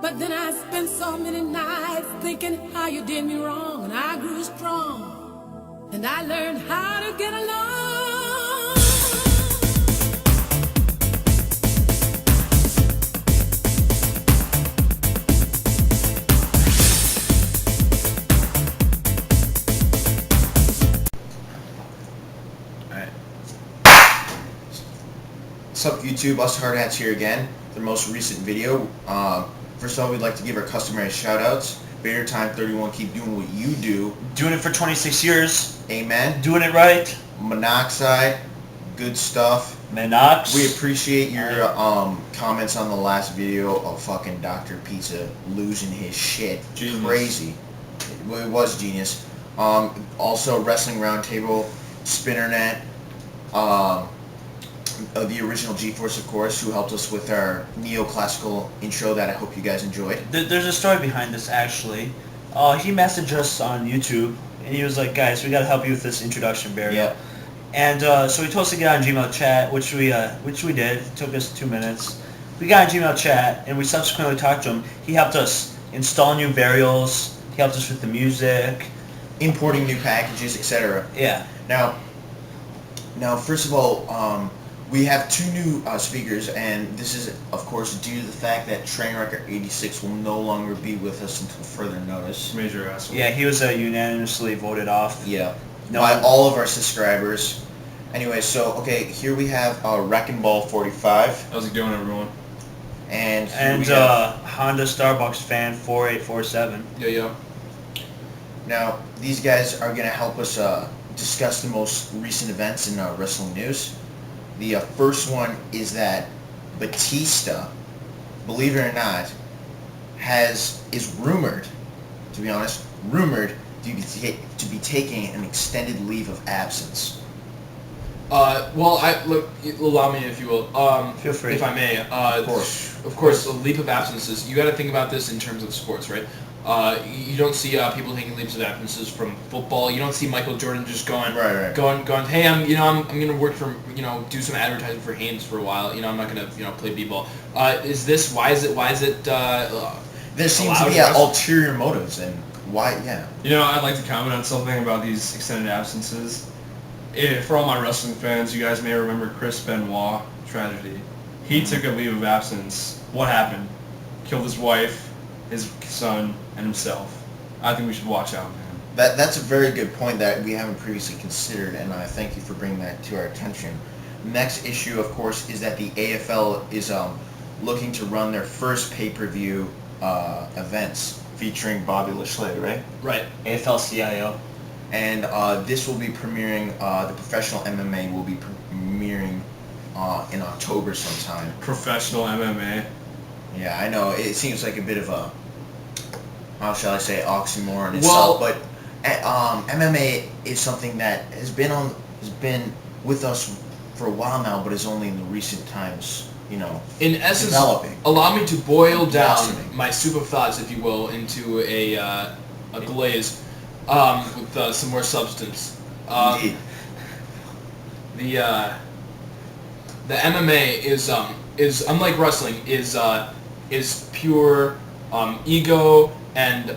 But then I spent so many nights thinking how you did me wrong, and I grew strong, and I learned how to get along. What's up, YouTube? Us Hardhats here again. The most recent video. First of all, we'd like to give our customary shout-outs. Vader Time 31, keep doing what you do. Doing it for 26 years. Amen. Doing it right. Monoxide, good stuff. Monox. We appreciate your comments on the last video of fucking Dr. Pizza losing his shit. Genius. Crazy. It was genius. Also, Wrestling Roundtable, Spinnernet, the original G-Force, of course, who helped us with our neoclassical intro that I hope you guys enjoyed. There's a story behind this, actually. He messaged us on YouTube, and he was like, guys, we got to help you with this introduction, Barry. Yep. And so he told us to get on Gmail chat, which we did. It took us 2 minutes. We got on Gmail chat, and we subsequently talked to him. He helped us install new burials. He helped us with the music. Importing new packages, etc. Yeah. Now, first of all, we have 2 new speakers, and this is, of course, due to the fact that Trainwrecker 86 will no longer be with us until further notice. Major asshole. Yeah, he was unanimously voted off. Yeah. No. By all of our subscribers. Anyway, so, okay, here we have Wrecking Ball 45. How's it going, everyone? And here And we have, Honda Starbucks fan 4847. Yeah. now, these guys are going to help us discuss the most recent events in wrestling news. The first one is that Batista, believe it or not, is rumored, to be honest, to be taking an extended leave of absence. Allow me, if you will. Feel free. If I may. Of course, a leap of absences. You got to think about this in terms of sports, right? You don't see people taking leaps of absences from football. You don't see Michael Jordan just going, going. Hey, I'm going to work for, do some advertising for Hanes for a while. I'm not going to, play b-ball. Why is it? There seems to be ulterior motives, and why? Yeah. I'd like to comment on something about these extended absences. For all my wrestling fans, you guys may remember Chris Benoit tragedy. He took a leave of absence. What happened? Killed his wife, his son, and himself. I think we should watch out, man. That's a very good point that we haven't previously considered, and I thank you for bringing that to our attention. Next issue, of course, is that the AFL is looking to run their first pay-per-view events featuring Bobby Lashley, right? Right. AFL-CIO. And this will be premiering, the professional MMA will be premiering in October sometime. Professional MMA. Yeah, I know, it seems like a bit of a, how shall I say, oxymoron itself, but MMA is something that has been with us for a while now, but is only in the recent times, in essence, developing. Allow me to boil down Blossoming. my soup of thoughts, if you will, into a glaze with some more substance. Indeed. The MMA is unlike wrestling, is pure ego and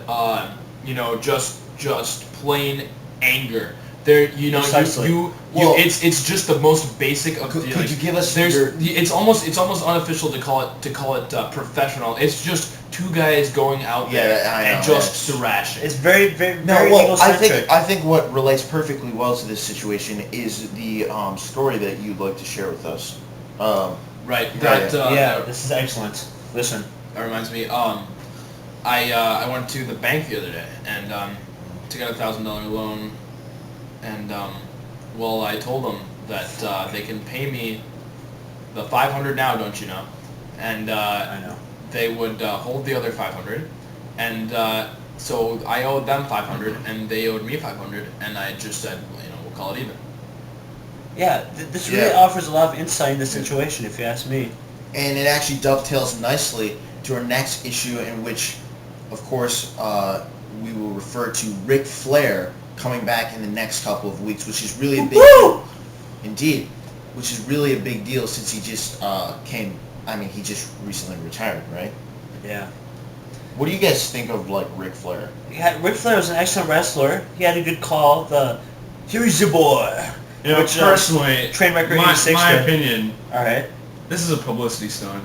just plain anger. There, Precisely. it's just the most basic of. Could you give us? It's almost unofficial to call it professional. It's just 2 guys going out there and just thrashing. It's very, very, No, very well, egocentric. I think what relates perfectly well to this situation is the story that you'd like to share with us. Right. This is excellent. Listen. That reminds me. I went to the bank the other day and took out a $1,000 loan, and I told them that they can pay me the $500 now, don't you know? And I know. They would hold the other $500, and so I owed them $500, and they owed me $500, and I just said, we'll call it even. Yeah, this really offers a lot of insight in the situation, if you ask me. And it actually dovetails nicely to our next issue, in which, of course, we will refer to Ric Flair coming back in the next couple of weeks, which is really a big deal. Indeed, which is really a big deal since he just he just recently retired, right? Yeah. What do you guys think of like Ric Flair? Ric Flair was an excellent wrestler. He had a good call. Here's your boy. You know, personally, Trainwrecker my 86 opinion, all right. this is a publicity stunt.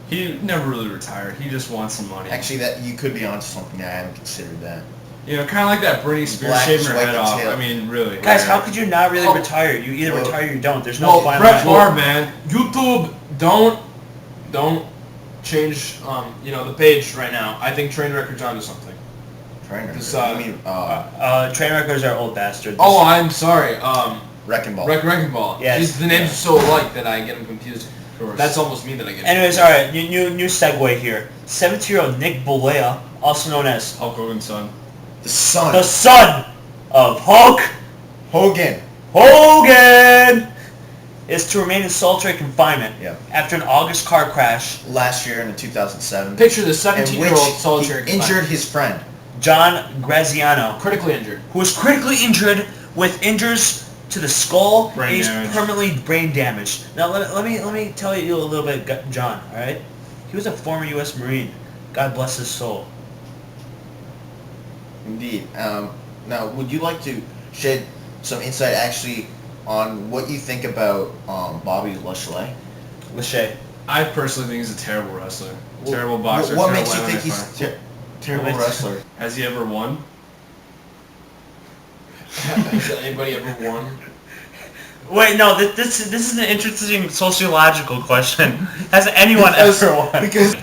He never really retired. He just wants some money. Actually, that you could be onto something. I haven't considered that. You know, kind of like that Britney Spears Black shaving her swipe head and off. tail. I mean, really. Guys, how could you not really retire? You either retire or you don't. There's no Well, fine Bret line. Favre, man, YouTube, don't change, the page right now. I think Trainwrecker's onto something. Trainer. This, I mean, Trainwreckers are old bastards. Oh, I'm sorry. Wrecking Ball. Wrecking Ball. Yes. The names are so alike that I get them confused. course. That's almost me that I get. Anyways, all right, new segue here. 17-year-old Nick Bollea, also known as Hulk Hogan's son. The son. the son of Hulk Hogan. Hogan, is to remain in solitary confinement Yeah. after an August car crash. Last year in 2007. Picture the in 17-year-old which solitary he injured confinement. his friend. John Graziano, Critically injured. who was critically injured with injuries to the skull. Brain He's damage. permanently brain damaged. Now let me tell you a little bit, John. All right, he was a former U.S. Marine. God bless his soul. Indeed. Now, would you like to shed some insight actually on what you think about Bobby Lashley? Lachey. I personally think he's a terrible wrestler. Well, Terrible boxer. What terrible makes you think MMA he's fighter. terrible What makes- wrestler? Has he ever won? Has anybody ever won? Wait, no. This is an interesting sociological question. Has anyone ever won? Because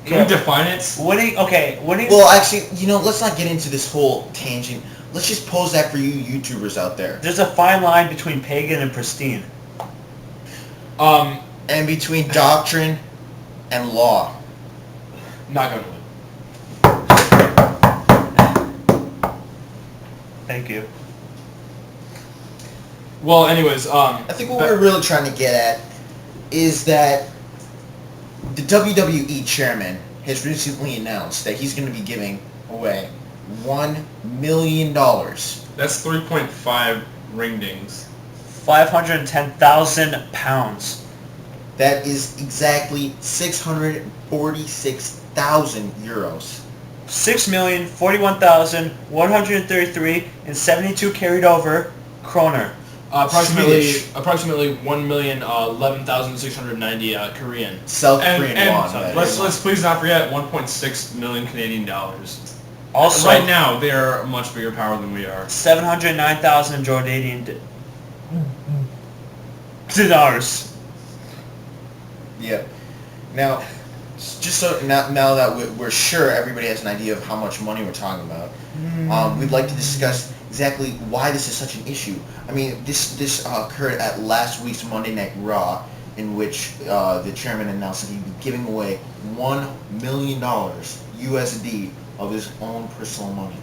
Can we define it? Winning. Okay, winning. well, actually, let's not get into this whole tangent. Let's just pose that for you YouTubers out there. There's a fine line between pagan and pristine. And between doctrine and law. Not gonna win. Thank you. Well, anyways, I think what we're really trying to get at is that the WWE chairman has recently announced that he's going to be giving away $1 million. That's 3.5 ring dings. 510,000 pounds. That is exactly 646,000 euros. 6,041,133 and 72 carried over kroner. approximately Swedish. 1,011,690 Korean. South And, Korean and won. that let's is. let's please not forget 1.6 million Canadian dollars. Also, Right now, they are a much bigger power than we are. 709,000 Jordanian dinars. Yeah. Now, just so now that we're sure everybody has an idea of how much money we're talking about, we'd like to discuss exactly why this is such an issue. I mean, this occurred at last week's Monday Night Raw, in which the chairman announced that he'd be giving away $1 million USD of his own personal money.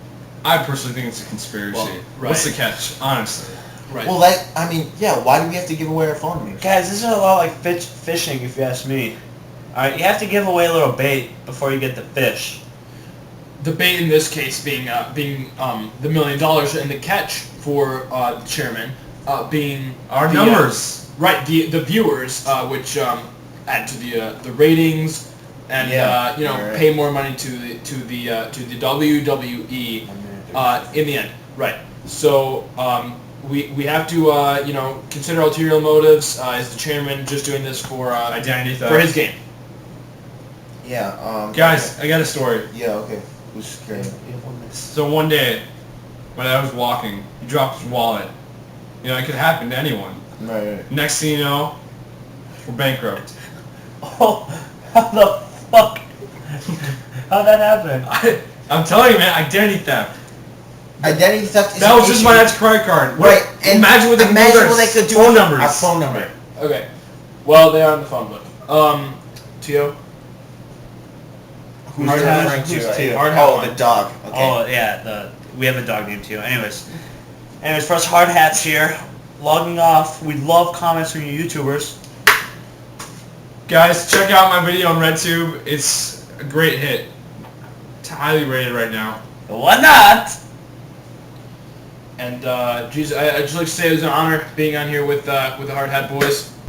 I personally think it's a conspiracy. Well, What's the right. catch, honestly? Right. Well, why do we have to give away our phone numbers? Guys, this is a lot like fishing, if you ask me. Alright, you have to give away a little bait before you get the fish. The bait in this case being the $1 million, and the catch for the chairman being Our the, numbers. right, the viewers, which add to the ratings, and Yeah, right. pay more money to the WWE in the end. Right. So we have to consider ulterior motives. Is the chairman just doing this for Identity theft. for his game? Yeah. Guys, I got a story. Yeah. Okay. Who's great? So one day, when I was walking, he dropped his wallet. It could happen to anyone. Right. Next thing you know, we're bankrupt. Oh, how the fuck? How'd that happen? I'm telling you, man, identity theft. Identity theft is That an was just issue. my dad's credit card. Right. And Imagine what they can do with what they could do phone with numbers. Our phone number. Okay. Well, they are on the phone book. Tio. Who's Hardhats? referring to? Who's Tio? Oh, the dog. Okay. Oh yeah, we have a dog named too. Anyways, for us hard hats here, logging off. We love comments from you YouTubers. Guys, check out my video on RedTube. It's a great hit. It's highly rated right now. Why not? And geez, I'd just like to say it was an honor being on here with the Hard Hat Boys.